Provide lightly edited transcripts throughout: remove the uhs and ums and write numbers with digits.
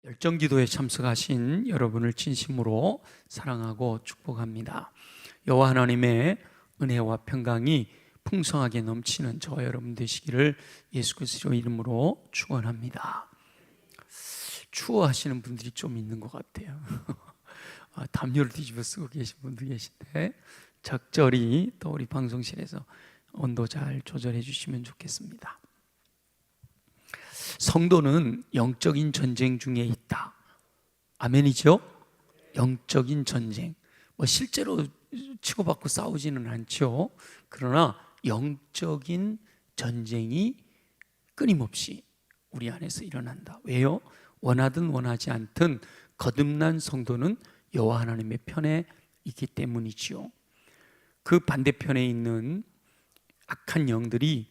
열정기도에 참석하신 여러분을 진심으로 사랑하고 축복합니다. 여호와 하나님의 은혜와 평강이 풍성하게 넘치는 저와 여러분 되시기를 예수 그리스도 이름으로 축원합니다. 추워하시는 분들이 좀 있는 것 같아요. 담요를 뒤집어 쓰고 계신 분도 계신데 적절히 또 우리 방송실에서 온도 잘 조절해 주시면 좋겠습니다. 성도는 영적인 전쟁 중에 있다. 아멘이죠? 영적인 전쟁. 실제로 치고받고 싸우지는 않죠. 그러나 영적인 전쟁이 끊임없이 우리 안에서 일어난다. 왜요? 원하든 원하지 않든 거듭난 성도는 여호와 하나님의 편에 있기 때문이지요. 그 반대편에 있는 악한 영들이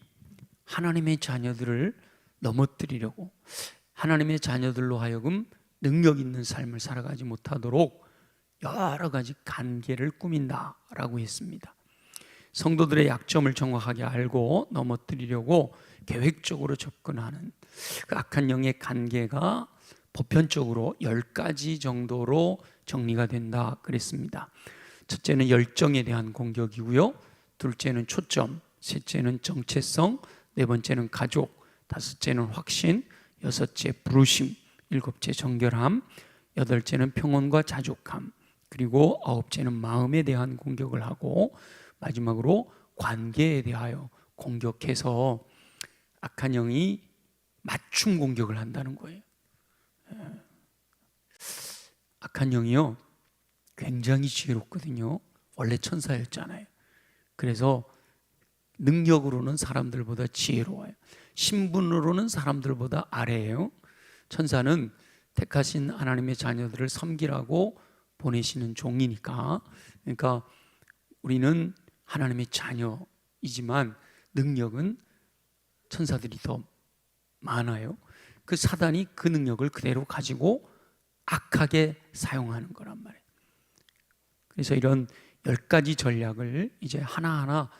하나님의 자녀들을 넘어뜨리려고, 하나님의 자녀들로 하여금 능력 있는 삶을 살아가지 못하도록 여러 가지 관계를 꾸민다라고 했습니다. 성도들의 약점을 정확하게 알고 넘어뜨리려고 계획적으로 접근하는 그 악한 영의 관계가 보편적으로 10가지 정도로 정리가 된다 그랬습니다. 첫째는 열정에 대한 공격이고요, 둘째는 초점, 셋째는 정체성, 네 번째는 가족, 다섯째는 확신, 여섯째 부르심, 일곱째 정결함, 여덟째는 평온과 자족함, 그리고 아홉째는 마음에 대한 공격을 하고 마지막으로 관계에 대하여 공격해서 악한 영이 맞춤 공격을 한다는 거예요. 악한 영이요 굉장히 지혜롭거든요. 원래 천사였잖아요. 그래서 능력으로는 사람들보다 지혜로워요. 신분으로는 사람들보다 아래예요. 천사는 택하신 하나님의 자녀들을 섬기라고 보내시는 종이니까. 그러니까 우리는 하나님의 자녀이지만 능력은 천사들이 더 많아요. 그 사단이 그 능력을 그대로 가지고 악하게 사용하는 거란 말이에요. 그래서 이런 10가지 전략을 이제 하나하나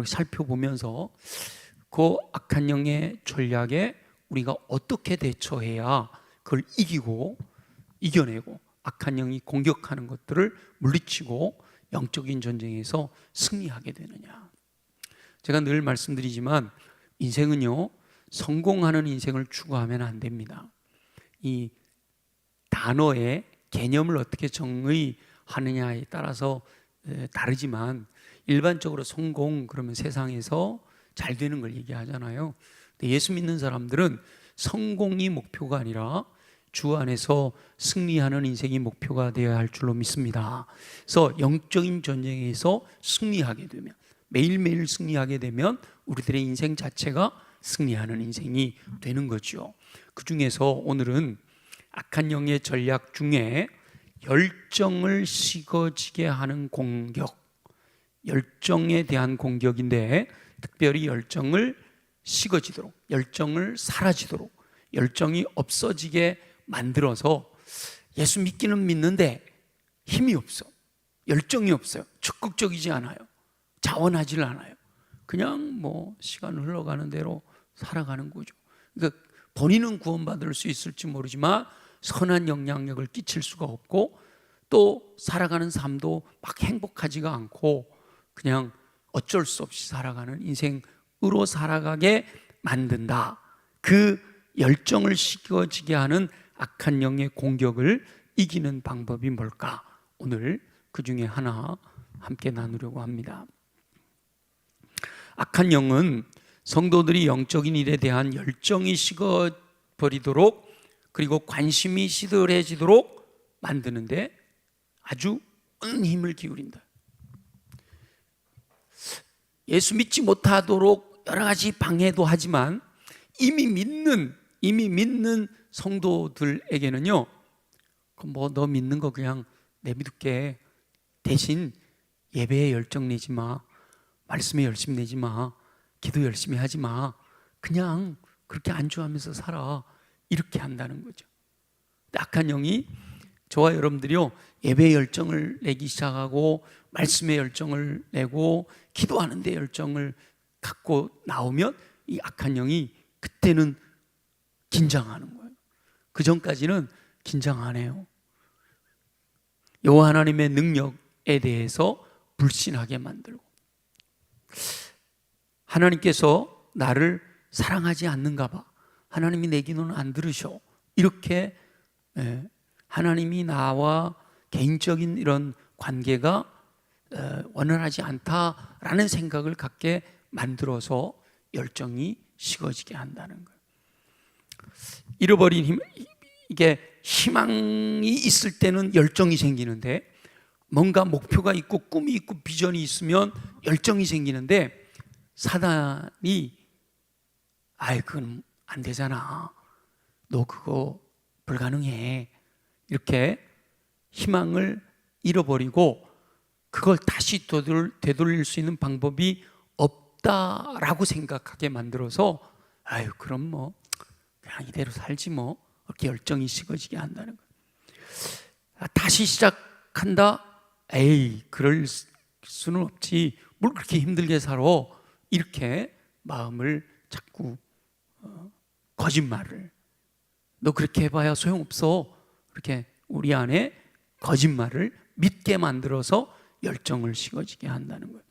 살펴보면서 그 악한 영의 전략에 우리가 어떻게 대처해야 그걸 이겨내고 악한 영이 공격하는 것들을 물리치고 영적인 전쟁에서 승리하게 되느냐. 제가 늘 말씀드리지만 인생은요 성공하는 인생을 추구하면 안 됩니다. 이 단어의 개념을 어떻게 정의하느냐에 따라서 다르지만 일반적으로 성공 그러면 세상에서 잘 되는 걸 얘기하잖아요. 근데 예수 믿는 사람들은 성공이 목표가 아니라 주 안에서 승리하는 인생이 목표가 되어야 할 줄로 믿습니다. 그래서 영적인 전쟁에서 승리하게 되면, 매일매일 승리하게 되면 우리들의 인생 자체가 승리하는 인생이 되는 거죠. 그 중에서 오늘은 악한 영의 전략 중에 열정을 식어지게 하는 공격, 열정에 대한 공격인데 특별히 열정을 식어지도록, 열정을 사라지도록, 열정이 없어지게 만들어서 예수 믿기는 믿는데 힘이 없어, 열정이 없어요, 적극적이지 않아요, 자원하지 않아요. 그냥 시간 흘러가는 대로 살아가는 거죠. 그러니까 본인은 구원받을 수 있을지 모르지만 선한 영향력을 끼칠 수가 없고 또 살아가는 삶도 막 행복하지가 않고 그냥 어쩔 수 없이 살아가는 인생으로 살아가게 만든다. 그 열정을 식어지게 하는 악한 영의 공격을 이기는 방법이 뭘까? 오늘 그 중에 하나 함께 나누려고 합니다. 악한 영은 성도들이 영적인 일에 대한 열정이 식어버리도록 그리고 관심이 시들해지도록 만드는데 아주 큰 힘을 기울인다. 예수 믿지 못하도록 여러 가지 방해도 하지만 이미 믿는 성도들에게는요, 너 믿는 거 그냥 내비둘게. 대신 예배에 열정 내지 마, 말씀에 열심 내지 마, 기도 열심히 하지 마, 그냥 그렇게 안주하면서 살아, 이렇게 한다는 거죠. 악한 영이 저와 여러분들이요 예배에 열정을 내기 시작하고 말씀에 열정을 내고 기도하는 데 열정을 갖고 나오면 이 악한 영이 그때는 긴장하는 거예요. 그 전까지는 긴장 안 해요. 여호와 하나님의 능력에 대해서 불신하게 만들고, 하나님께서 나를 사랑하지 않는가 봐, 하나님이 내 기도는 안 들으셔, 이렇게 하나님이 나와 개인적인 이런 관계가 원활하지 않다라는 생각을 갖게 만들어서 열정이 식어지게 한다는 거예요. 잃어버린 힘, 이게 희망이 있을 때는 열정이 생기는데, 뭔가 목표가 있고 꿈이 있고 비전이 있으면 열정이 생기는데, 사단이 그건 안 되잖아, 너 그거 불가능해, 이렇게 희망을 잃어버리고 그걸 다시 되돌릴 수 있는 방법이 없다라고 생각하게 만들어서 그럼 뭐 그냥 이대로 살지 뭐, 이렇게 열정이 식어지게 한다는 거예요. 다시 시작한다? 그럴 수는 없지, 뭘 그렇게 힘들게 살아, 이렇게 마음을 자꾸 거짓말을, 너 그렇게 해봐야 소용없어, 이렇게 우리 안에 거짓말을 믿게 만들어서 열정을 식어지게 한다는 거예요.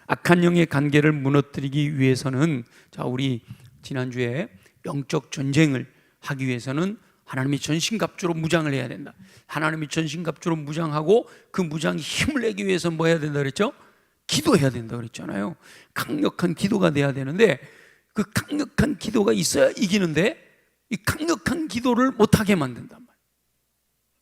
악한 영의 관계를 무너뜨리기 위해서는, 우리 지난주에 영적 전쟁을 하기 위해서는 하나님이 전신갑주로 무장을 해야 된다. 하나님이 전신갑주로 무장하고 그 무장에 힘을 내기 위해서 뭐 해야 된다 그랬죠? 기도해야 된다 그랬잖아요. 강력한 기도가 돼야 되는데, 그 강력한 기도가 있어야 이기는데, 이 강력한 기도를 못하게 만든단 말이에요.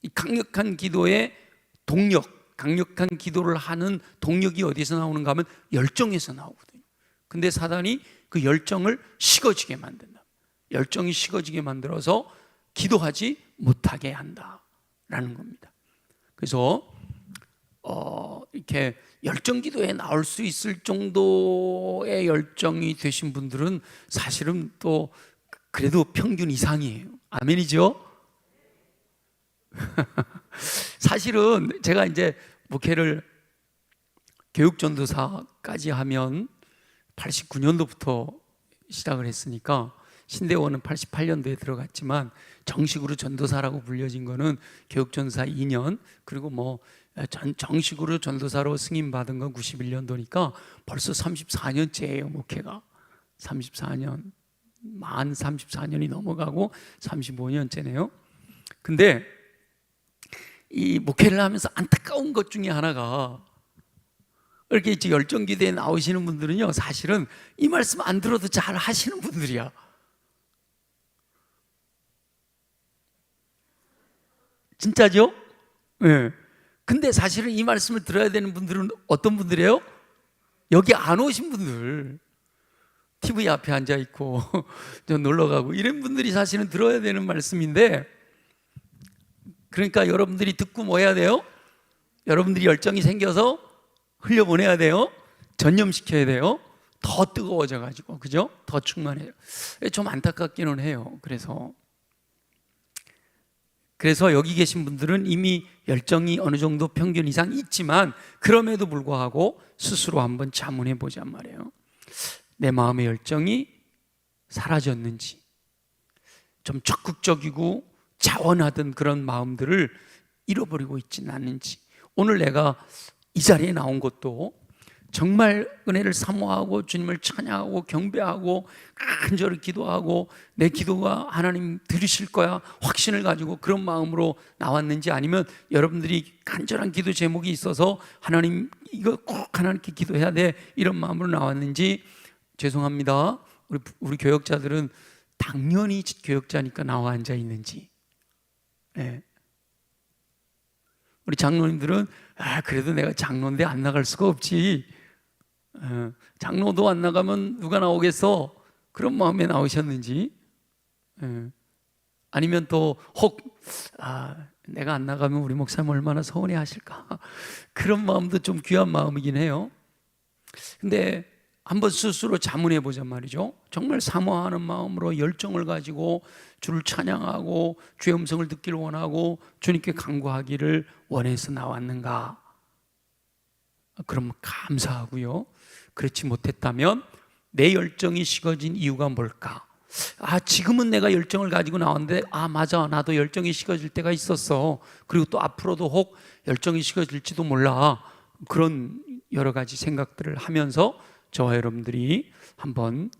이 강력한 기도의 동력, 강력한 기도를 하는 동력이 어디서 나오는가 하면 열정에서 나오거든요. 근데 사단이 그 열정을 식어지게 만든다. 열정이 식어지게 만들어서 기도하지 못하게 한다라는 겁니다. 그래서 이렇게 열정 기도에 나올 수 있을 정도의 열정이 되신 분들은 사실은 또 그래도 평균 이상이에요. 아멘이죠? 사실은 제가 이제 목회를 교육전도사까지 하면 89년도부터 시작을 했으니까, 신대원은 88년도에 들어갔지만 정식으로 전도사라고 불려진 거는 교육전도사 2년, 그리고 뭐 정식으로 전도사로 승인받은 건 91년도니까 벌써 34년째예요. 목회가 34년, 만 34년이 넘어가고 35년째네요. 근데 이 목회를 하면서 안타까운 것 중에 하나가, 이렇게 이제 열정기대에 나오시는 분들은요, 사실은 이 말씀 안 들어도 잘 하시는 분들이야. 진짜죠? 네. 근데 사실은 이 말씀을 들어야 되는 분들은 어떤 분들이에요? 여기 안 오신 분들, TV 앞에 앉아 있고 저 놀러 가고 이런 분들이 사실은 들어야 되는 말씀인데, 그러니까 여러분들이 듣고 뭐 해야 돼요? 여러분들이 열정이 생겨서 흘려보내야 돼요. 전념시켜야 돼요. 더 뜨거워져 가지고, 그죠? 더 충만해요. 좀 안타깝기는 해요. 그래서 여기 계신 분들은 이미 열정이 어느 정도 평균 이상 있지만, 그럼에도 불구하고 스스로 한번 자문해 보자 말이에요. 내 마음의 열정이 사라졌는지, 좀 적극적이고 자원하던 그런 마음들을 잃어버리고 있지는 않는지. 오늘 내가 이 자리에 나온 것도 정말 은혜를 사모하고 주님을 찬양하고 경배하고 간절히 기도하고 내 기도가 하나님 들으실 거야 확신을 가지고 그런 마음으로 나왔는지, 아니면 여러분들이 간절한 기도 제목이 있어서 하나님 이거 꼭 하나님께 기도해야 돼 이런 마음으로 나왔는지. 죄송합니다. 우리 교역자들은 당연히 교역자니까 나와 앉아 있는지, 네. 우리 장로님들은 그래도 내가 장로인데 안 나갈 수가 없지, 장로도 안 나가면 누가 나오겠어, 그런 마음에 나오셨는지, 아니면 또 혹 내가 안 나가면 우리 목사님 얼마나 서운해 하실까, 그런 마음도 좀 귀한 마음이긴 해요. 근데 한번 스스로 자문해 보자 말이죠. 정말 사모하는 마음으로 열정을 가지고 주를 찬양하고 주의 음성을 듣기를 원하고 주님께 간구하기를 원해서 나왔는가? 그럼 감사하고요. 그렇지 못했다면 내 열정이 식어진 이유가 뭘까? 지금은 내가 열정을 가지고 나왔는데 맞아, 나도 열정이 식어질 때가 있었어. 그리고 또 앞으로도 혹 열정이 식어질지도 몰라. 그런 여러 가지 생각들을 하면서 저와 여러분들이 한번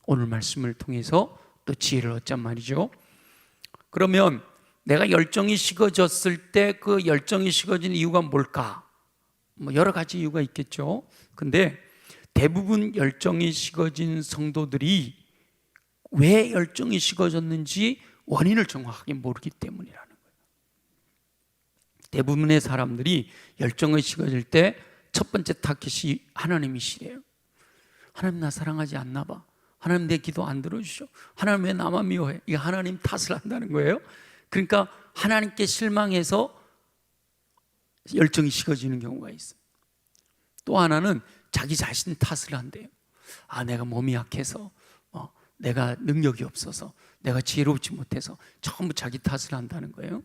오늘 말씀을 통해서 또 지혜를 얻자 말이죠. 그러면 내가 열정이 식어졌을 때 그 열정이 식어진 이유가 뭘까? 여러 가지 이유가 있겠죠. 근데 대부분 열정이 식어진 성도들이 왜 열정이 식어졌는지 원인을 정확하게 모르기 때문이라는 거예요. 대부분의 사람들이 열정이 식어질 때 첫 번째 타겟이 하나님이시래요. 하나님 나 사랑하지 않나 봐. 하나님 내 기도 안 들어주셔. 하나님 왜 나만 미워해? 이게 하나님 탓을 한다는 거예요. 그러니까 하나님께 실망해서 열정이 식어지는 경우가 있어요. 또 하나는 자기 자신 탓을 한대요. 내가 몸이 약해서, 내가 능력이 없어서, 내가 지혜롭지 못해서 전부 자기 탓을 한다는 거예요.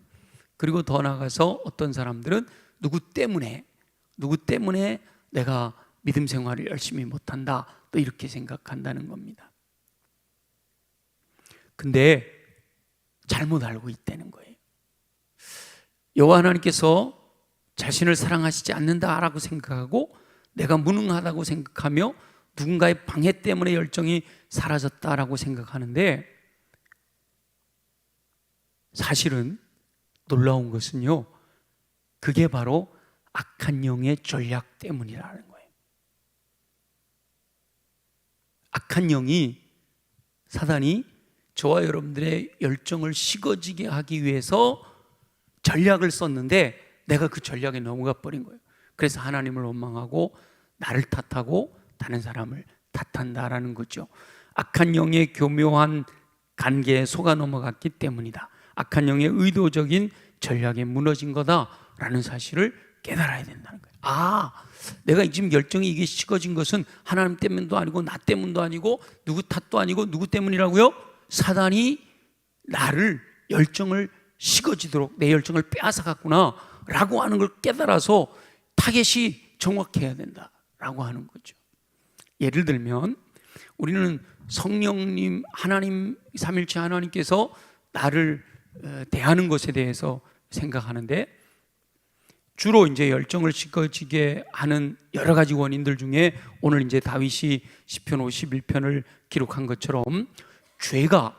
그리고 더 나아가서 어떤 사람들은 누구 때문에 내가 믿음 생활을 열심히 못한다, 또 이렇게 생각한다는 겁니다. 근데 잘못 알고 있다는 거예요. 여호와 하나님께서 자신을 사랑하시지 않는다라고 생각하고 내가 무능하다고 생각하며 누군가의 방해 때문에 열정이 사라졌다라고 생각하는데, 사실은 놀라운 것은요, 그게 바로 악한 영의 전략 때문이라는 거예요. 악한 영이, 사단이 저와 여러분들의 열정을 식어지게 하기 위해서 전략을 썼는데 내가 그 전략에 넘어가 버린 거예요. 그래서 하나님을 원망하고 나를 탓하고 다른 사람을 탓한다라는 거죠. 악한 영의 교묘한 관계에 속아 넘어갔기 때문이다. 악한 영의 의도적인 전략에 무너진 거다라는 사실을 깨달아야 된다는 거예요. 내가 지금 열정이 이게 식어진 것은 하나님 때문도 아니고 나 때문도 아니고 누구 탓도 아니고 누구 때문이라고요? 사단이 나를 열정을 식어지도록 내 열정을 빼앗아갔구나 라고 하는 걸 깨달아서 타겟이 정확해야 된다라고 하는 거죠. 예를 들면 우리는 성령님, 하나님, 삼일체 하나님께서 나를 대하는 것에 대해서 생각하는데, 주로 이제 열정을 식어지게 하는 여러 가지 원인들 중에 오늘 이제 다윗이 시편 51편을 기록한 것처럼 죄가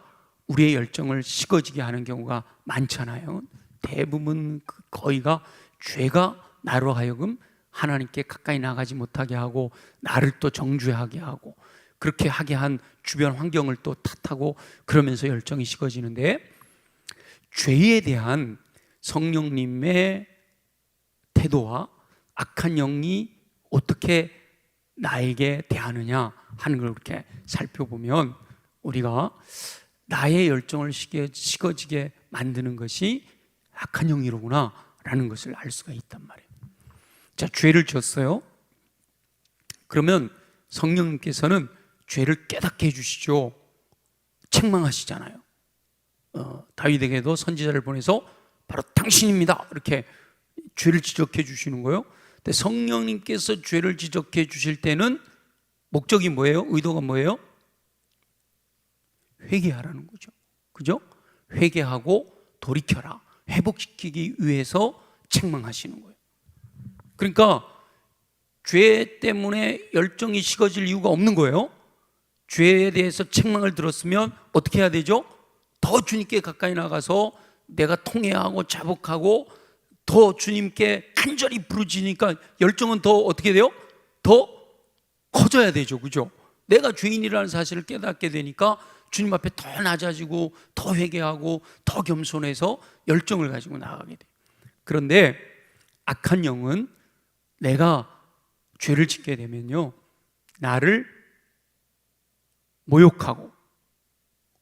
우리의 열정을 식어지게 하는 경우가 많잖아요. 대부분 거의가 죄가 나로 하여금 하나님께 가까이 나가지 못하게 하고 나를 또 정죄하게 하고 그렇게 하게 한 주변 환경을 또 탓하고 그러면서 열정이 식어지는데, 죄에 대한 성령님의 태도와 악한 영이 어떻게 나에게 대하느냐 하는 걸 이렇게 살펴보면 우리가 나의 열정을 식어지게 만드는 것이 악한 영이로구나 라는 것을 알 수가 있단 말이에요. 자, 죄를 지었어요. 그러면 성령님께서는 죄를 깨닫게 해주시죠. 책망하시잖아요. 다윗에게도 선지자를 보내서 바로 당신입니다 이렇게 죄를 지적해 주시는 거예요. 근데 성령님께서 죄를 지적해 주실 때는 목적이 뭐예요? 의도가 뭐예요? 회개하라는 거죠. 그죠? 회개하고 돌이켜라, 회복시키기 위해서 책망하시는 거예요. 그러니까 죄 때문에 열정이 식어질 이유가 없는 거예요. 죄에 대해서 책망을 들었으면 어떻게 해야 되죠? 더 주님께 가까이 나가서 내가 통회하고 자복하고 더 주님께 간절히 부르짖으니까 열정은 더 어떻게 돼요? 더 커져야 되죠. 그죠? 내가 죄인이라는 사실을 깨닫게 되니까 주님 앞에 더 낮아지고 더 회개하고 더 겸손해서 열정을 가지고 나아가게 돼요. 그런데 악한 영은 내가 죄를 짓게 되면요, 나를 모욕하고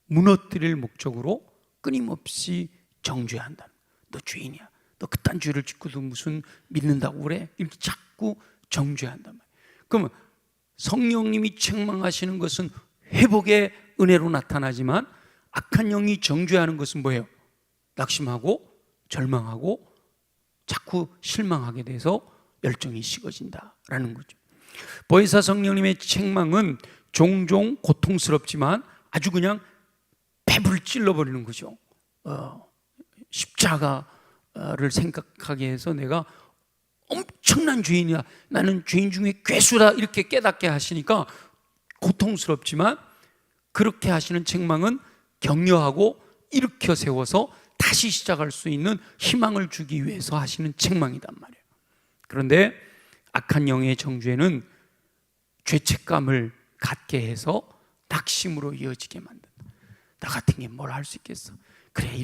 무너뜨릴 목적으로 끊임없이 정죄한다. 너 죄인이야. 너 그딴 죄를 짓고도 무슨 믿는다고 그래? 이렇게 자꾸 정죄한단 말이에요. 그러면 성령님이 책망하시는 것은 회복의 은혜로 나타나지만 악한 영이 정죄하는 것은 뭐예요? 낙심하고 절망하고 자꾸 실망하게 돼서 열정이 식어진다라는 거죠. 보혜사 성령님의 책망은 종종 고통스럽지만 아주 그냥 배불 찔러버리는 거죠. 십자가를 생각하게 해서 내가 엄청난 죄인이야, 나는 죄인 중에 괴수다, 이렇게 깨닫게 하시니까 고통스럽지만 그렇게 하시는 책망은 격려하고 일으켜 세워서 다시 시작할 수 있는 희망을 주기 위해서 하시는 책망이단 말이에요. 그런데 악한 영의 정죄는 죄책감을 갖게 해서 낙심으로 이어지게 만든다. 나 같은 게 뭘 할 수 있겠어? 그래,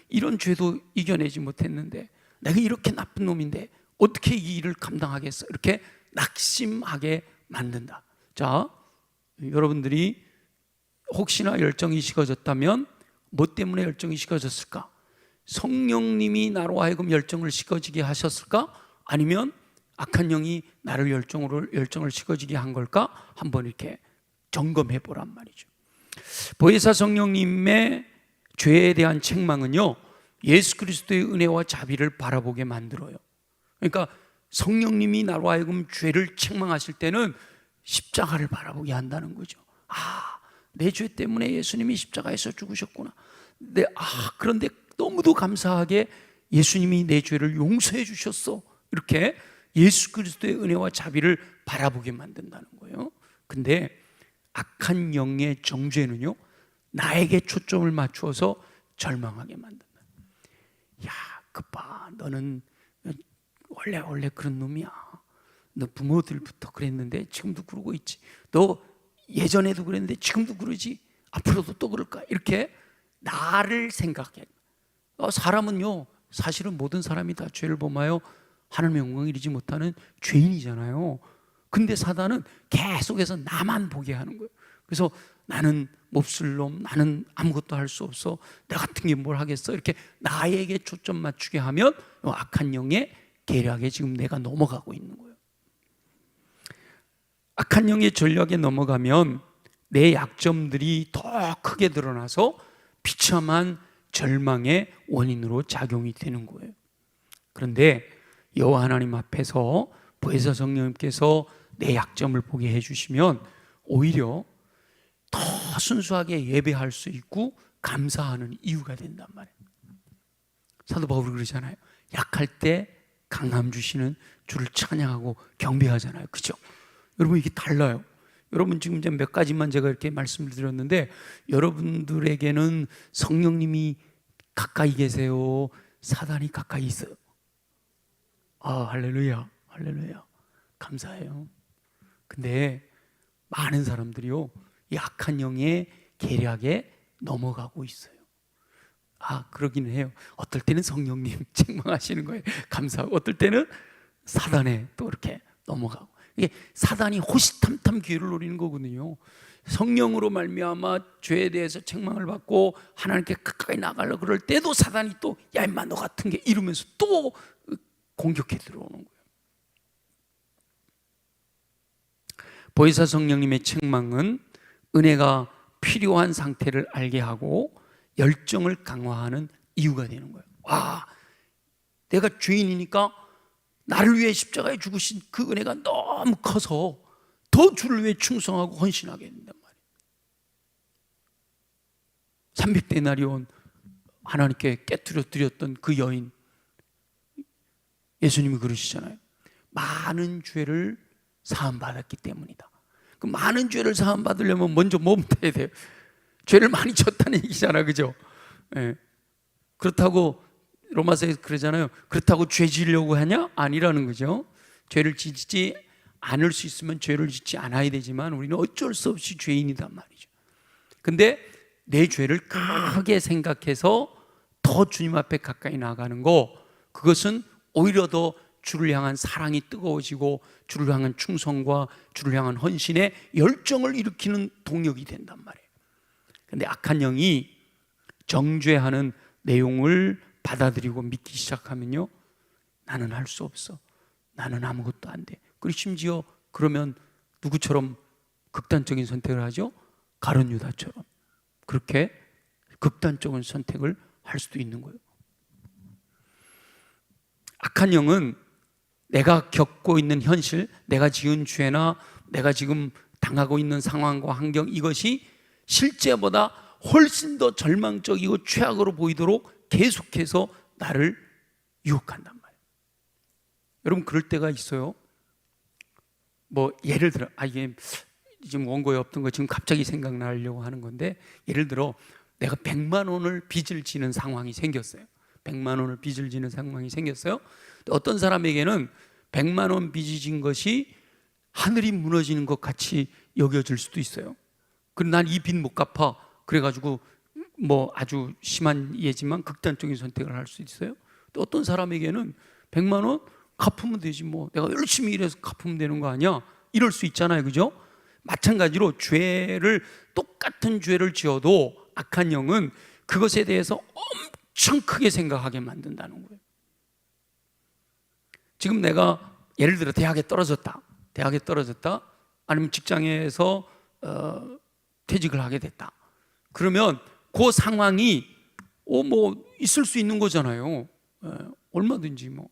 이런 죄도 이겨내지 못했는데, 내가 이렇게 나쁜 놈인데 어떻게 이 일을 감당하겠어? 이렇게 낙심하게 만든다. 자, 여러분들이 혹시나 열정이 식어졌다면 뭐 때문에 열정이 식어졌을까? 성령님이 나로 하여금 열정을 식어지게 하셨을까? 아니면 악한 영이 나를 열정을 식어지게 한 걸까? 한번 이렇게 점검해 보란 말이죠. 보혜사 성령님의 죄에 대한 책망은요, 예수 그리스도의 은혜와 자비를 바라보게 만들어요. 그러니까 성령님이 나로 하여금 죄를 책망하실 때는 십자가를 바라보게 한다는 거죠. 내 죄 때문에 예수님이 십자가에서 죽으셨구나. 그런데 너무도 감사하게 예수님이 내 죄를 용서해 주셨어. 이렇게 예수 그리스도의 은혜와 자비를 바라보게 만든다는 거예요. 근데 악한 영의 정죄는요, 나에게 초점을 맞추어서 절망하게 만든다. 야, 그봐, 너는 원래 그런 놈이야. 너 부모들부터 그랬는데 지금도 그러고 있지. 너 예전에도 그랬는데 지금도 그러지. 앞으로도 또 그럴까? 이렇게 나를 생각해. 사람은요, 사실은 모든 사람이 다 죄를 범하여 하나님의 영광을 이루지 못하는 죄인이잖아요. 근데 사단은 계속해서 나만 보게 하는 거예요. 그래서 나는 몹쓸 놈, 나는 아무것도 할 수 없어, 나 같은 게 뭘 하겠어, 이렇게 나에게 초점 맞추게 하면 악한 영의 계략에 지금 내가 넘어가고 있는 거예요. 악한 영의 전략에 넘어가면 내 약점들이 더 크게 드러나서 비참한 절망의 원인으로 작용이 되는 거예요. 그런데 여호와 하나님 앞에서 보혜사 성령님께서 내 약점을 보게 해주시면 오히려 더 순수하게 예배할 수 있고 감사하는 이유가 된단 말이에요. 사도 바울이 그러잖아요. 약할 때 강함 주시는 주를 찬양하고 경배하잖아요. 그죠? 여러분, 이게 달라요. 여러분, 지금 이제 몇 가지만 제가 이렇게 말씀을 드렸는데, 여러분들에게는 성령님이 가까이 계세요, 사단이 가까이 있어요? 할렐루야, 할렐루야, 감사해요. 근데 많은 사람들이요, 이 악한 영의 계략에 넘어가고 있어요. 그러기는 해요. 어떨 때는 성령님 책망하시는 거예요, 감사하고. 어떨 때는 사단에 또 이렇게 넘어가고. 이게 사단이 호시탐탐 기회를 노리는 거거든요. 성령으로 말미암아 죄에 대해서 책망을 받고 하나님께 가까이 나가려고 그럴 때도 사단이 또 야 임마 너 같은 게 이러면서 또 공격해 들어오는 거예요. 보혜사 성령님의 책망은 은혜가 필요한 상태를 알게 하고 열정을 강화하는 이유가 되는 거예요. 내가 죄인이니까 나를 위해 십자가에 죽으신 그 은혜가 너무 커서 더 주를 위해 충성하고 헌신하게 된단 말이에요. 300데나리온 하나님께 깨뜨려 드렸던 그 여인, 예수님이 그러시잖아요. 많은 죄를 사함받았기 때문이다. 그 많은 죄를 사함받으려면 먼저 뭐부터 해야 돼요? 죄를 많이 졌다는 얘기잖아, 그죠? 네. 그렇다고 로마서에서 그러잖아요. 그렇다고 죄 지으려고 하냐? 아니라는 거죠. 죄를 짓지 않을 수 있으면 죄를 짓지 않아야 되지만 우리는 어쩔 수 없이 죄인이단 말이죠. 근데 내 죄를 크게 생각해서 더 주님 앞에 가까이 나가는 거, 그것은 오히려 더 주를 향한 사랑이 뜨거워지고 주를 향한 충성과 주를 향한 헌신의 열정을 일으키는 동력이 된단 말이에요. 근데 악한 영이 정죄하는 내용을 받아들이고 믿기 시작하면요, 나는 할 수 없어, 나는 아무것도 안 돼. 그리고 심지어 그러면 누구처럼 극단적인 선택을 하죠? 가룟 유다처럼 그렇게 극단적인 선택을 할 수도 있는 거예요. 악한 영은 내가 겪고 있는 현실, 내가 지은 죄나 내가 지금 당하고 있는 상황과 환경, 이것이 실제보다 훨씬 더 절망적이고 최악으로 보이도록 계속해서 나를 유혹한단 말이에요. 여러분, 그럴 때가 있어요. 뭐 예를 들어, 이게 지금 원고에 없던 거 지금 갑자기 생각나려고 하는 건데, 예를 들어 내가 100만 원을 빚을 지는 상황이 생겼어요. 100만 원을 빚을 지는 상황이 생겼어요. 어떤 사람에게는 100만 원 빚이 진 것이 하늘이 무너지는 것 같이 여겨질 수도 있어요. 그럼 난 이 빚 못 갚아. 그래가지고 뭐 아주 심한 예지만 극단적인 선택을 할 수 있어요. 또 어떤 사람에게는 100만 원 갚으면 되지, 뭐 내가 열심히 일해서 갚으면 되는 거 아니야, 이럴 수 있잖아요. 그죠? 마찬가지로 똑같은 죄를 지어도 악한 영은 그것에 대해서 엄청 크게 생각하게 만든다는 거예요. 지금 내가 예를 들어 대학에 떨어졌다, 아니면 직장에서 퇴직을 하게 됐다. 그러면 그 상황이 뭐 있을 수 있는 거잖아요. 얼마든지 뭐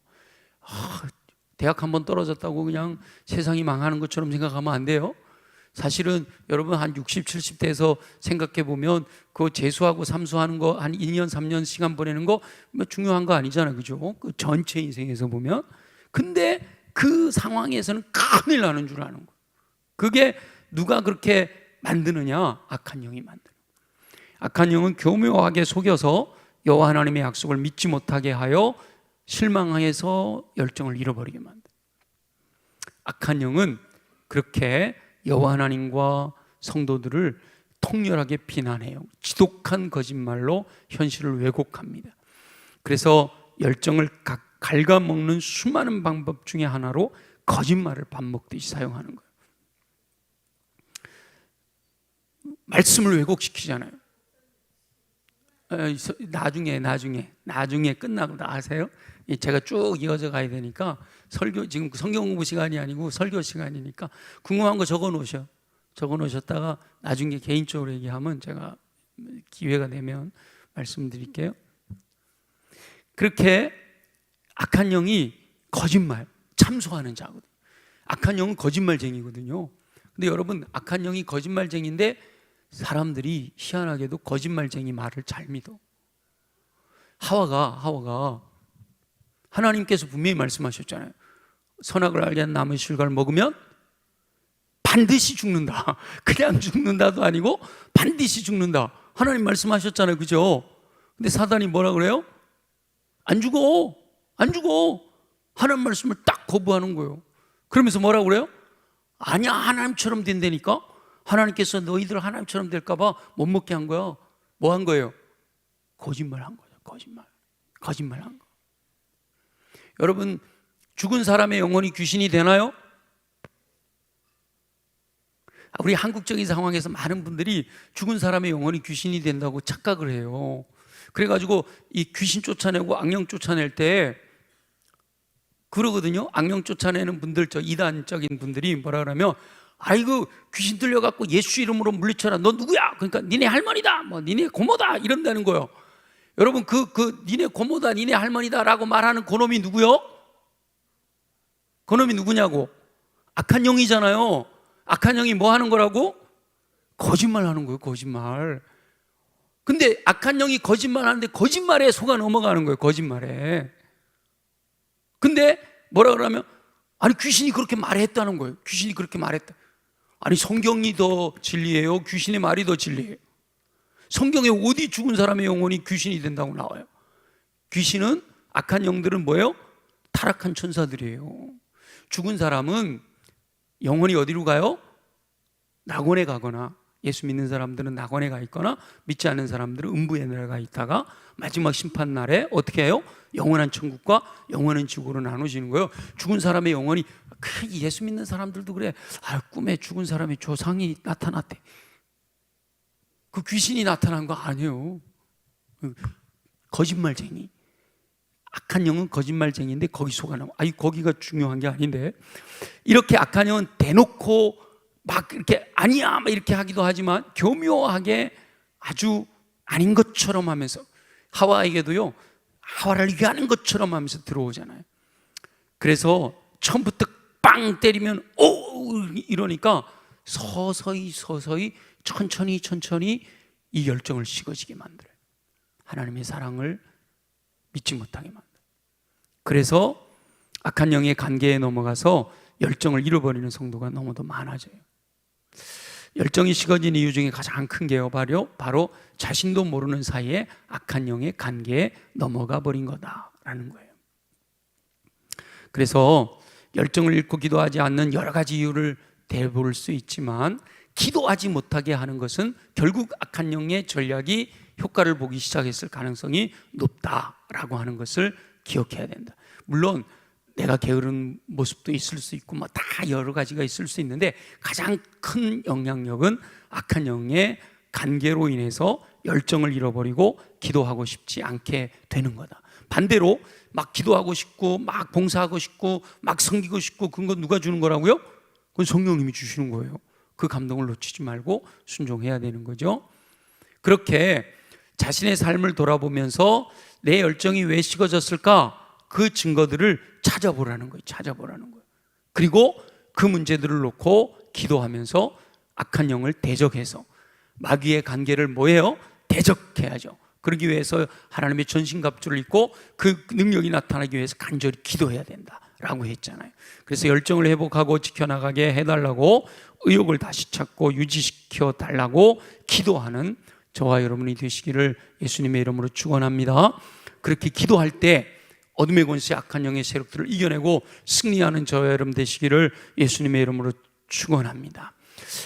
대학 한번 떨어졌다고 그냥 세상이 망하는 것처럼 생각하면 안 돼요. 사실은 여러분 한 60, 70대에서 생각해 보면 그 재수하고 삼수하는 거 한 2년, 3년 시간 보내는 거 뭐 중요한 거 아니잖아요. 그죠? 그 전체 인생에서 보면. 근데 그 상황에서는 큰일 나는 줄 아는 거예요. 그게 누가 그렇게 만드느냐? 악한 영이 만드는 거예요. 악한 영은 교묘하게 속여서 여호와 하나님의 약속을 믿지 못하게 하여 실망해서 열정을 잃어버리게 만든다. 악한 영은 그렇게 여호와 하나님과 성도들을 통렬하게 비난해요. 지독한 거짓말로 현실을 왜곡합니다. 그래서 열정을 갉아먹는 수많은 방법 중에 하나로 거짓말을 밥 먹듯이 사용하는 거예요. 말씀을 왜곡시키잖아요. 나중에 끝나고 다 아세요? 제가 쭉 이어져 가야 되니까 지금 성경 공부 시간이 아니고 설교 시간이니까 궁금한 거 적어 놓으셨다가 나중에 개인적으로 얘기하면 제가 기회가 되면 말씀드릴게요. 그렇게 악한 영이 거짓말, 참소하는 자거든요. 악한 영은 거짓말쟁이거든요. 근데 여러분, 악한 영이 거짓말쟁이인데 사람들이 희한하게도 거짓말쟁이 말을 잘 믿어. 하와가 하나님께서 분명히 말씀하셨잖아요. 선악을 알게 하는 나무의 실과를 먹으면 반드시 죽는다. 그냥 죽는다도 아니고 반드시 죽는다. 하나님 말씀하셨잖아요. 그죠? 근데 사단이 뭐라 그래요? 안 죽어. 하나님 말씀을 딱 거부하는 거예요. 그러면서 뭐라 그래요? 아니야, 하나님처럼 된다니까. 하나님께서 너희들 하나님처럼 될까봐 못 먹게 한 거야. 뭐 한 거예요? 거짓말 한 거예요. 거짓말 한 거. 여러분, 죽은 사람의 영혼이 귀신이 되나요? 우리 한국적인 상황에서 많은 분들이 죽은 사람의 영혼이 귀신이 된다고 착각을 해요. 그래가지고 이 귀신 쫓아내고 악령 쫓아낼 때 그러거든요. 악령 쫓아내는 분들, 이단적인 분들이 뭐라 그러면, 아이고 귀신 들려갖고 예수 이름으로 물리쳐라. 너 누구야? 그러니까 니네 할머니다, 뭐 니네 고모다, 이런다는 거예요. 여러분, 니네 고모다, 니네 할머니다 라고 말하는 그놈이 누구요? 그놈이 누구냐고? 악한 영이잖아요. 악한 영이 뭐 하는 거라고? 거짓말 하는 거예요. 거짓말. 근데 악한 영이 거짓말 하는데 거짓말에 속아 넘어가는 거예요. 거짓말에. 근데 뭐라 그러면, 아니 귀신이 그렇게 말했다는 거예요. 귀신이 그렇게 말했다. 아니 성경이 더 진리예요? 귀신의 말이 더 진리예요? 성경에 어디 죽은 사람의 영혼이 귀신이 된다고 나와요? 귀신은, 악한 영들은 뭐예요? 타락한 천사들이에요. 죽은 사람은 영혼이 어디로 가요? 낙원에 가거나, 예수 믿는 사람들은 낙원에 가 있거나, 믿지 않는 사람들은 음부에 내려가 있다가 마지막 심판날에 어떻게 해요? 영원한 천국과 영원한 지옥으로 나눠지는 거예요. 죽은 사람의 영혼이, 예수 믿는 사람들도 그래. 꿈에 죽은 사람의 조상이 나타났대. 그 귀신이 나타난 거 아니에요. 거짓말쟁이. 악한 영은 거짓말쟁이인데 거기 속아나면, 거기가 중요한 게 아닌데, 이렇게 악한 영은 대놓고 막 이렇게 아니야 막 이렇게 하기도 하지만 교묘하게 아주 아닌 것처럼 하면서, 하와에게도요, 하와를 위하는 것처럼 하면서 들어오잖아요. 그래서 처음부터 빵 때리면 오 이러니까 서서히 천천히 이 열정을 식어지게 만들어요. 하나님의 사랑을 믿지 못하게 만들어요. 그래서 악한 영의 관계에 넘어가서 열정을 잃어버리는 성도가 너무도 많아져요. 열정이 식어진 이유 중에 가장 큰 게요, 바로 자신도 모르는 사이에 악한 영의 관계에 넘어가 버린 거다라는 거예요. 그래서 열정을 잃고 기도하지 않는 여러 가지 이유를 대볼 수 있지만, 기도하지 못하게 하는 것은 결국 악한 영의 전략이 효과를 보기 시작했을 가능성이 높다라고 하는 것을 기억해야 된다. 물론 내가 게으른 모습도 있을 수 있고 다 여러 가지가 있을 수 있는데, 가장 큰 영향력은 악한 영의 관계로 인해서 열정을 잃어버리고 기도하고 싶지 않게 되는 거다. 반대로 막 기도하고 싶고 막 봉사하고 싶고 막 섬기고 싶고, 그건 누가 주는 거라고요? 그건 성령님이 주시는 거예요. 그 감동을 놓치지 말고 순종해야 되는 거죠. 그렇게 자신의 삶을 돌아보면서 내 열정이 왜 식어졌을까? 그 증거들을 찾아보라는 거예요. 그리고 그 문제들을 놓고 기도하면서 악한 영을 대적해서 마귀의 관계를 뭐예요? 대적해야죠. 그러기 위해서 하나님의 전신갑주를 입고 그 능력이 나타나기 위해서 간절히 기도해야 된다라고 했잖아요. 그래서 열정을 회복하고 지켜나가게 해달라고, 의욕을 다시 찾고 유지시켜 달라고 기도하는 저와 여러분이 되시기를 예수님의 이름으로 축원합니다. 그렇게 기도할 때 어둠의 권세, 악한 영의 세력들을 이겨내고 승리하는 저와 여러분 되시기를 예수님의 이름으로 축원합니다.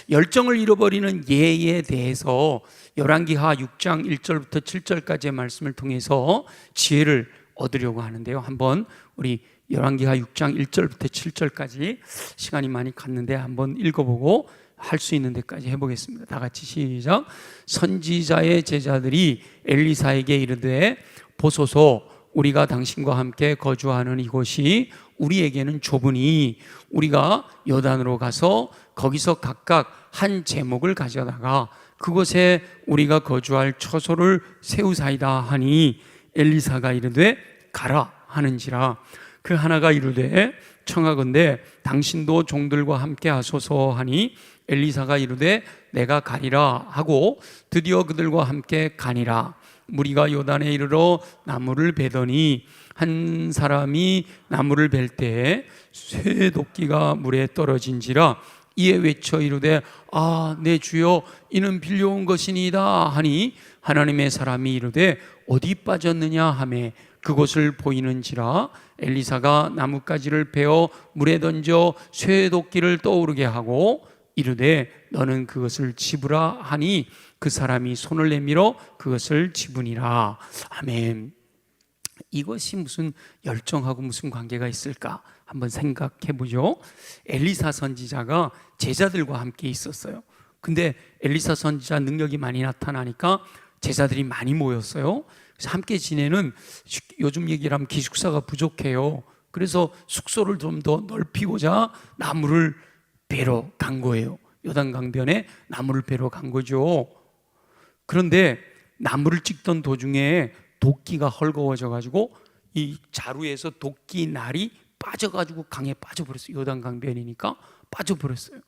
열정을 잃어버리는 예에 대해서 열왕기하 6장 1절부터 7절까지의 말씀을 통해서 지혜를 얻으려고 하는데요. 한번 우리 열왕기하 6장 1절부터 7절까지 시간이 많이 갔는데 한번 읽어보고 할 수 있는 데까지 해보겠습니다. 다 같이 시작. 선지자의 제자들이 엘리사에게 이르되, 보소서, 우리가 당신과 함께 거주하는 이곳이 우리에게는 좁으니 우리가 요단으로 가서 거기서 각각 한 제목을 가져다가 그곳에 우리가 거주할 처소를 세우사이다 하니, 엘리사가 이르되 가라 하는지라. 그 하나가 이르되 청하건대 당신도 종들과 함께 하소서 하니, 엘리사가 이르되 내가 가리라 하고 드디어 그들과 함께 가니라. 무리가 요단에 이르러 나무를 베더니 한 사람이 나무를 벨 때에 쇠도끼가 물에 떨어진지라. 이에 외쳐 이르되 내 주여, 이는 빌려온 것이니이다 하니, 하나님의 사람이 이르되 어디 빠졌느냐 하매 그곳을 보이는지라. 엘리사가 나뭇가지를 베어 물에 던져 쇠도끼를 떠오르게 하고 이르되 너는 그것을 집으라 하니, 그 사람이 손을 내밀어 그것을 집으니라. 아멘. 이것이 무슨 열정하고 무슨 관계가 있을까? 한번 생각해 보죠. 엘리사 선지자가 제자들과 함께 있었어요. 근데 엘리사 선지자 능력이 많이 나타나니까 제자들이 많이 모였어요. 그래서 함께 지내는, 요즘 얘기를 하면 기숙사가 부족해요. 그래서 숙소를 좀 더 넓히고자 나무를 베러 간 거예요. 요단강변에 나무를 베러 간 거죠. 그런데 나무를 찍던 도중에 도끼가 헐거워져 가지고 이 자루에서 도끼 날이 빠져가지고 강에 빠져버렸어요. 요단강변이니까 빠져버렸어요.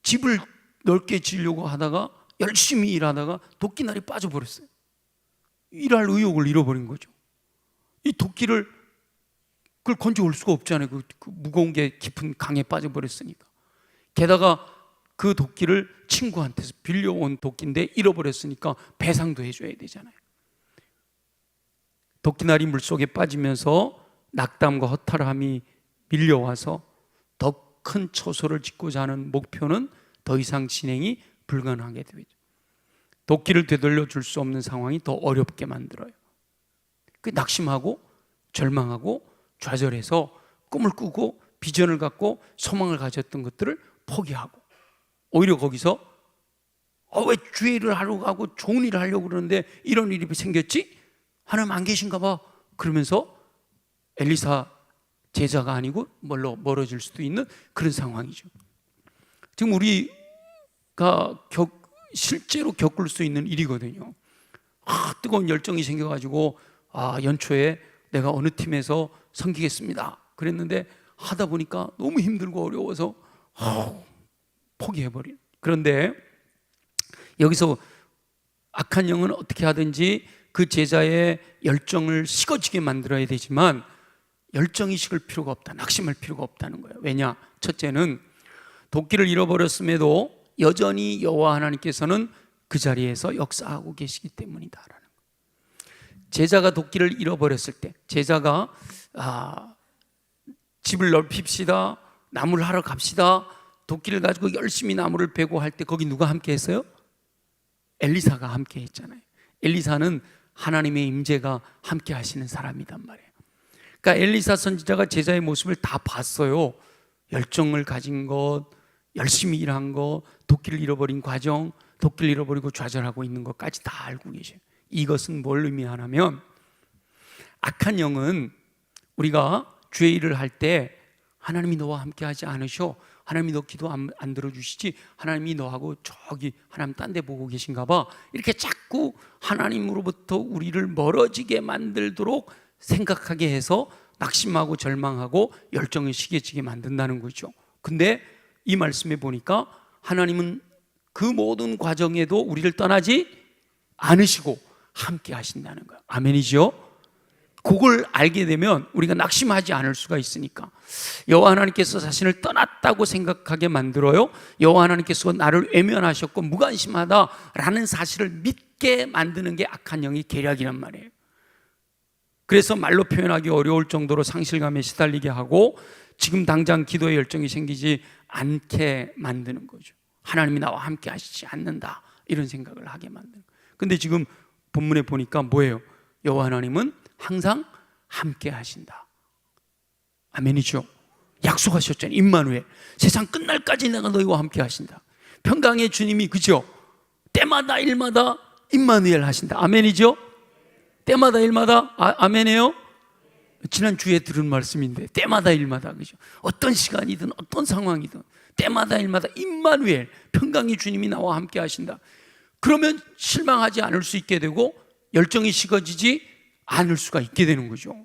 집을 넓게 지으려고 하다가 열심히 일하다가 도끼 날이 빠져버렸어요. 일할 의욕을 잃어버린 거죠. 이 도끼를 그걸 건져올 수가 없잖아요. 그 무거운 게 깊은 강에 빠져버렸으니까. 게다가 그 도끼를 친구한테서 빌려온 도끼인데 잃어버렸으니까 배상도 해줘야 되잖아요. 도끼날이 물속에 빠지면서 낙담과 허탈함이 밀려와서 더 큰 처소를 짓고자 하는 목표는 더 이상 진행이 불가능하게 되죠. 도끼를 되돌려 줄 수 없는 상황이 더 어렵게 만들어요. 그 낙심하고 절망하고 좌절해서 꿈을 꾸고 비전을 갖고 소망을 가졌던 것들을 포기하고, 오히려 거기서 왜 주의 일을 하려고 하고 좋은 일을 하려고 그러는데 이런 일이 생겼지? 하나님 안 계신가 봐. 그러면서 엘리사 제자가 아니고 멀어질 수도 있는 그런 상황이죠. 지금 우리가 실제로 겪을 수 있는 일이거든요. 뜨거운 열정이 생겨가지고 연초에 내가 어느 팀에서 섬기겠습니다 그랬는데 하다 보니까 너무 힘들고 어려워서 포기해버린. 그런데 여기서 악한 영은 어떻게 하든지 그 제자의 열정을 식어지게 만들어야 되지만 열정이 식을 필요가 없다, 낙심할 필요가 없다는 거예요. 왜냐? 첫째는 도끼를 잃어버렸음에도 여전히 여호와 하나님께서는 그 자리에서 역사하고 계시기 때문이다라는 거예요. 제자가 도끼를 잃어버렸을 때, 제자가 집을 넓힙시다, 나무를 하러 갑시다, 도끼를 가지고 열심히 나무를 베고 할 때 거기 누가 함께 했어요? 엘리사가 함께 했잖아요. 엘리사는 하나님의 임재가 함께 하시는 사람이단 말이에요. 그러니까 엘리사 선지자가 제자의 모습을 다 봤어요. 열정을 가진 것, 열심히 일한 것, 도끼를 잃어버린 과정, 도끼를 잃어버리고 좌절하고 있는 것까지 다 알고 계셔요. 이것은 뭘 의미하냐면 악한 영은 우리가 주의 일을 할 때 하나님이 너와 함께 하지 않으셔, 하나님이 너 기도 안 들어주시지, 하나님이 너하고 저기 하나님 딴 데 보고 계신가 봐, 이렇게 자꾸 하나님으로부터 우리를 멀어지게 만들도록 생각하게 해서 낙심하고 절망하고 열정이 식어지게 만든다는 거죠. 근데 이 말씀에 보니까 하나님은 그 모든 과정에도 우리를 떠나지 않으시고 함께 하신다는 거예요. 아멘이죠? 그걸 알게 되면 우리가 낙심하지 않을 수가 있으니까. 여호와 하나님께서 자신을 떠났다고 생각하게 만들어요. 여호와 하나님께서 나를 외면하셨고 무관심하다라는 사실을 믿게 만드는 게 악한 영의 계략이란 말이에요. 그래서 말로 표현하기 어려울 정도로 상실감에 시달리게 하고 지금 당장 기도의 열정이 생기지 않게 만드는 거죠. 하나님이 나와 함께 하시지 않는다, 이런 생각을 하게 만드는 거예요. 근데 지금 본문에 보니까 뭐예요? 여호와 하나님은 항상 함께 하신다. 아멘이죠? 약속하셨잖아요. 임마누엘, 세상 끝날까지 내가 너희와 함께 하신다. 평강의 주님이, 그죠? 때마다 일마다 임마누엘 하신다. 아멘이죠? 때마다 일마다 아멘이에요? 지난 주에 들은 말씀인데 때마다 일마다, 그죠? 어떤 시간이든 어떤 상황이든 때마다 일마다 임마누엘, 평강의 주님이 나와 함께 하신다. 그러면 실망하지 않을 수 있게 되고 열정이 식어지지 않을 수가 있게 되는 거죠.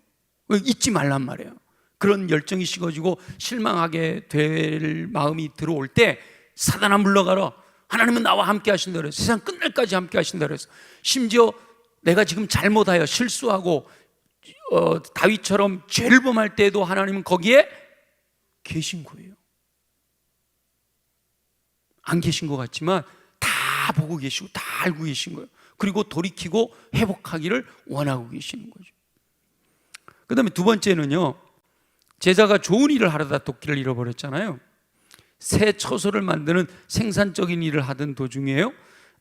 잊지 말란 말이에요. 그런 열정이 식어지고 실망하게 될 마음이 들어올 때 사단아 물러가라, 하나님은 나와 함께 하신다 그래서 세상 끝날까지 함께 하신다 그래서, 심지어 내가 지금 잘못하여 실수하고 다윗처럼 죄를 범할 때에도 하나님은 거기에 계신 거예요. 안 계신 것 같지만 다 보고 계시고 다 알고 계신 거예요. 그리고 돌이키고 회복하기를 원하고 계시는 거죠. 그 다음에 두 번째는요, 제자가 좋은 일을 하려다 도끼를 잃어버렸잖아요. 새 처소를 만드는 생산적인 일을 하던 도중이에요.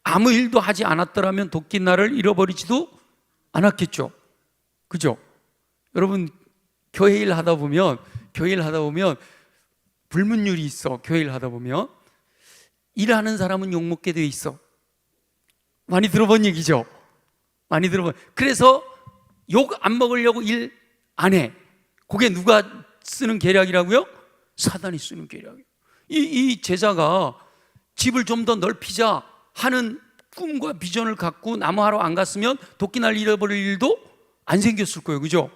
아무 일도 하지 않았더라면 도끼날을 잃어버리지도 않았겠죠. 그죠? 여러분, 교회 일 하다 보면 불문율이 있어. 교회 일 하다 보면 일하는 사람은 욕먹게 돼 있어. 많이 들어본 얘기죠? 많이 들어본. 그래서 욕 안 먹으려고 일 안 해. 그게 누가 쓰는 계략이라고요? 사단이 쓰는 계략이에요. 이 제자가 집을 좀 더 넓히자 하는 꿈과 비전을 갖고 나무하러 안 갔으면 도끼날 잃어버릴 일도 안 생겼을 거예요. 그죠?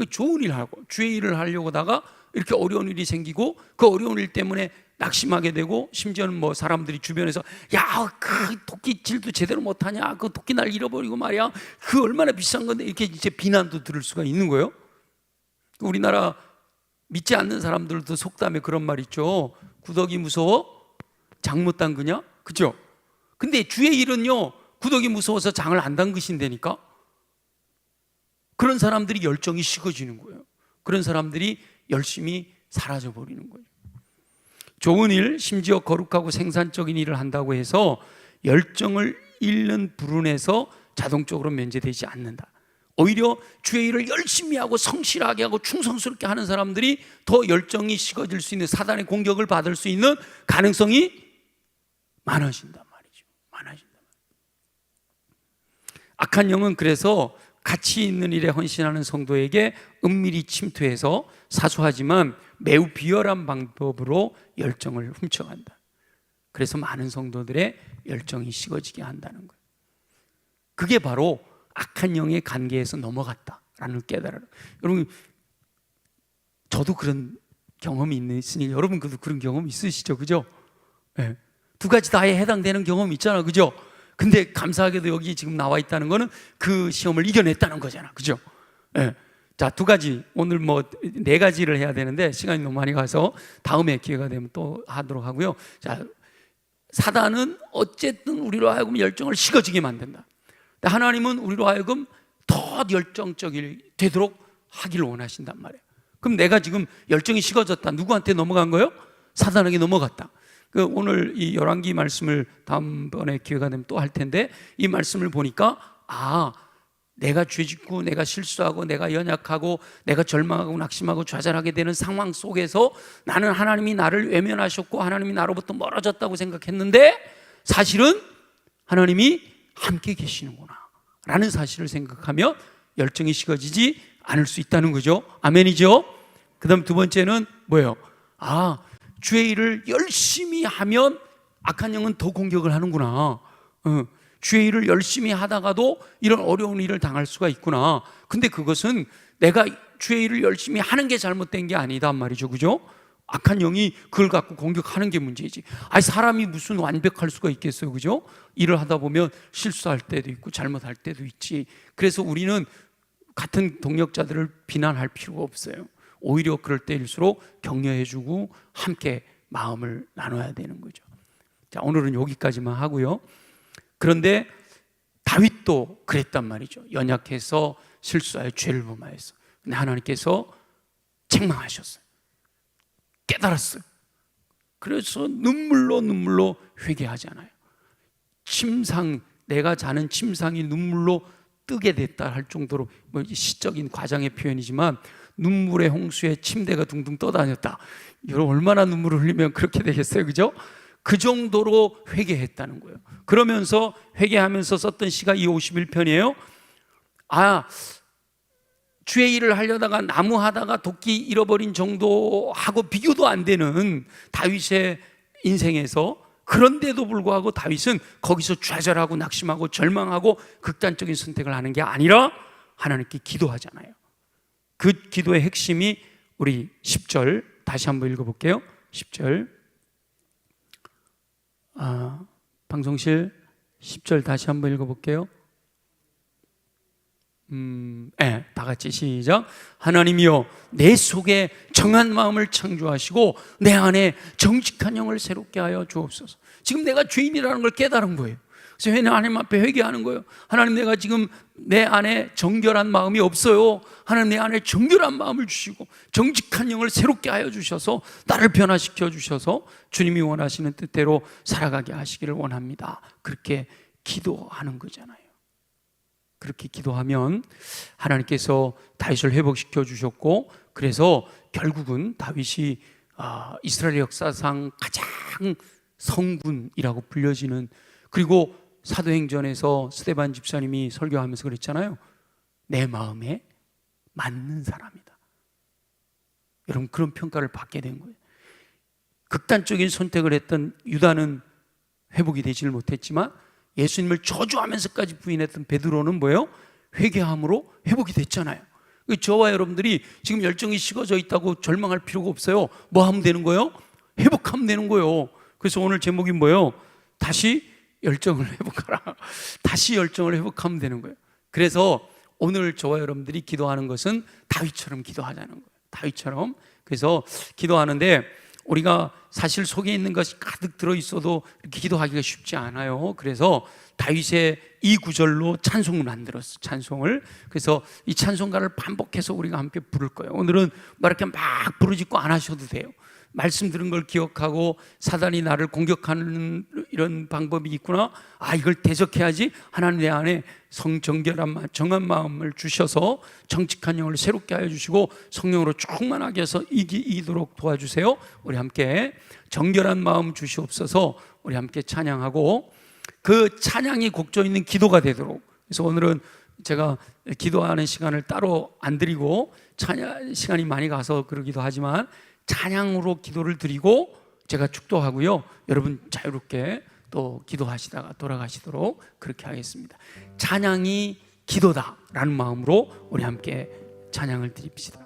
좋은 일 하고 주의 일을 하려고 하다가 이렇게 어려운 일이 생기고 그 어려운 일 때문에 낙심하게 되고, 심지어는 뭐 사람들이 주변에서 야, 그 도끼질도 제대로 못하냐, 그 도끼날 잃어버리고 말이야, 그 얼마나 비싼 건데, 이렇게 이제 비난도 들을 수가 있는 거예요. 우리나라 믿지 않는 사람들도 속담에 그런 말 있죠. 구더기 무서워 장 못 담그냐? 그죠? 근데 주의 일은요, 구더기 무서워서 장을 안 담그신다니까. 그런 사람들이 열정이 식어지는 거예요. 그런 사람들이 열심히 사라져 버리는 거예요. 좋은 일, 심지어 거룩하고 생산적인 일을 한다고 해서 열정을 잃는 불운에서 자동적으로 면제되지 않는다. 오히려 주의 일을 열심히 하고 성실하게 하고 충성스럽게 하는 사람들이 더 열정이 식어질 수 있는, 사단의 공격을 받을 수 있는 가능성이 많아진단 말이죠. 많아진단 말이죠. 악한 영은 그래서 가치 있는 일에 헌신하는 성도에게 은밀히 침투해서 사소하지만 매우 비열한 방법으로 열정을 훔쳐간다. 그래서 많은 성도들의 열정이 식어지게 한다는 거예요. 그게 바로 악한 영의 관계에서 넘어갔다라는 깨달음. 여러분, 저도 그런 경험이 있으니까 여러분 그런 경험 있으시죠, 그죠? 네. 두 가지 다에 해당되는 경험이 있잖아, 그죠? 근데 감사하게도 여기 지금 나와 있다는 거는 그 시험을 이겨냈다는 거잖아, 그죠? 네. 자, 두 가지, 오늘 뭐 네 가지를 해야 되는데 시간이 너무 많이 가서 다음에 기회가 되면 또 하도록 하고요. 자, 사단은 어쨌든 우리로 하여금 열정을 식어지게 만든다. 하나님은 우리로 하여금 더 열정적이 되도록 하기를 원하신단 말이에요. 그럼 내가 지금 열정이 식어졌다. 누구한테 넘어간 거예요? 사단에게 넘어갔다. 오늘 이 열왕기 말씀을 다음번에 기회가 되면 또 할 텐데, 이 말씀을 보니까 내가 죄짓고 내가 실수하고 내가 연약하고 내가 절망하고 낙심하고 좌절하게 되는 상황 속에서 나는 하나님이 나를 외면하셨고 하나님이 나로부터 멀어졌다고 생각했는데 사실은 하나님이 함께 계시는구나 라는 사실을 생각하며 열정이 식어지지 않을 수 있다는 거죠. 아멘이죠. 그 다음 두 번째는 뭐예요? 주의 일을 열심히 하면 악한 영은 더 공격을 하는구나. 주의 일을 열심히 하다가도 이런 어려운 일을 당할 수가 있구나. 근데 그것은 내가 주의 일을 열심히 하는 게 잘못된 게 아니단 말이죠, 그죠? 악한 영이 그걸 갖고 공격하는 게 문제지. 사람이 무슨 완벽할 수가 있겠어요, 그죠? 일을 하다 보면 실수할 때도 있고 잘못할 때도 있지. 그래서 우리는 같은 동력자들을 비난할 필요가 없어요. 오히려 그럴 때일수록 격려해주고 함께 마음을 나눠야 되는 거죠. 자, 오늘은 여기까지만 하고요. 그런데 다윗도 그랬단 말이죠. 연약해서 실수하여 죄를 범하였어. 근데 하나님께서 책망하셨어요. 깨달았어요. 그래서 눈물로 회개하잖아요. 내가 자는 침상이 눈물로 뜨게 됐다 할 정도로, 시적인 과장의 표현이지만 눈물의 홍수에 침대가 둥둥 떠다녔다. 여러분 얼마나 눈물을 흘리면 그렇게 되겠어요, 그죠? 그 정도로 회개했다는 거예요. 그러면서 회개하면서 썼던 시가 이 51편이에요. 주의 일을 하려다가 나무하다가 도끼 잃어버린 정도하고 비교도 안 되는 다윗의 인생에서, 그런데도 불구하고 다윗은 거기서 좌절하고 낙심하고 절망하고 극단적인 선택을 하는 게 아니라 하나님께 기도하잖아요. 그 기도의 핵심이 우리 10절 다시 한번 읽어볼게요. 10절 방송실 10절 다시 한번 읽어볼게요. 다 같이 시작. 하나님이여 내 속에 정한 마음을 창조하시고 내 안에 정직한 영을 새롭게 하여 주옵소서. 지금 내가 죄인이라는 걸 깨달은 거예요. 그래서 하나님 앞에 회개하는 거예요. 하나님, 내가 지금 내 안에 정결한 마음이 없어요. 하나님, 내 안에 정결한 마음을 주시고 정직한 영을 새롭게 하여 주셔서 나를 변화시켜 주셔서 주님이 원하시는 뜻대로 살아가게 하시기를 원합니다. 그렇게 기도하는 거잖아요. 그렇게 기도하면 하나님께서 다윗을 회복시켜 주셨고, 그래서 결국은 다윗이 이스라엘 역사상 가장 성군이라고 불려지는, 그리고 사도행전에서 스데반 집사님이 설교하면서 그랬잖아요. 내 마음에 맞는 사람이다. 여러분 그런 평가를 받게 된 거예요. 극단적인 선택을 했던 유다는 회복이 되지를 못했지만 예수님을 저주하면서까지 부인했던 베드로는 뭐예요? 회개함으로 회복이 됐잖아요. 저와 여러분들이 지금 열정이 식어져 있다고 절망할 필요가 없어요. 뭐 하면 되는 거예요? 회복하면 되는 거예요. 그래서 오늘 제목이 뭐예요? 다시 열정을 회복하라. 다시 열정을 회복하면 되는 거예요. 그래서 오늘 저와 여러분들이 기도하는 것은 다윗처럼 기도하자는 거예요. 다윗처럼. 그래서 기도하는데 우리가 사실 속에 있는 것이 가득 들어있어도 이렇게 기도하기가 쉽지 않아요. 그래서 다윗의 이 구절로 찬송을 만들었어요. 찬송을. 그래서 이 찬송가를 반복해서 우리가 함께 부를 거예요. 오늘은 뭐 이렇게 막 부르짖고 안 하셔도 돼요. 말씀 들은 걸 기억하고 사단이 나를 공격하는 이런 방법이 있구나. 이걸 대적해야지. 하나님 내 안에 정결한 정한 마음을 주셔서 정직한 영을 새롭게 하여 주시고 성령으로 충만하게 해서 이기도록 도와주세요. 우리 함께 정결한 마음 주시옵소서. 우리 함께 찬양하고 그 찬양이 곡조 있는 기도가 되도록. 그래서 오늘은 제가 기도하는 시간을 따로 안 드리고 찬양 시간이 많이 가서 그러기도 하지만 찬양으로 기도를 드리고 제가 축도하고요. 여러분 자유롭게 또 기도하시다가 돌아가시도록 그렇게 하겠습니다. 찬양이 기도다라는 마음으로 우리 함께 찬양을 드립시다.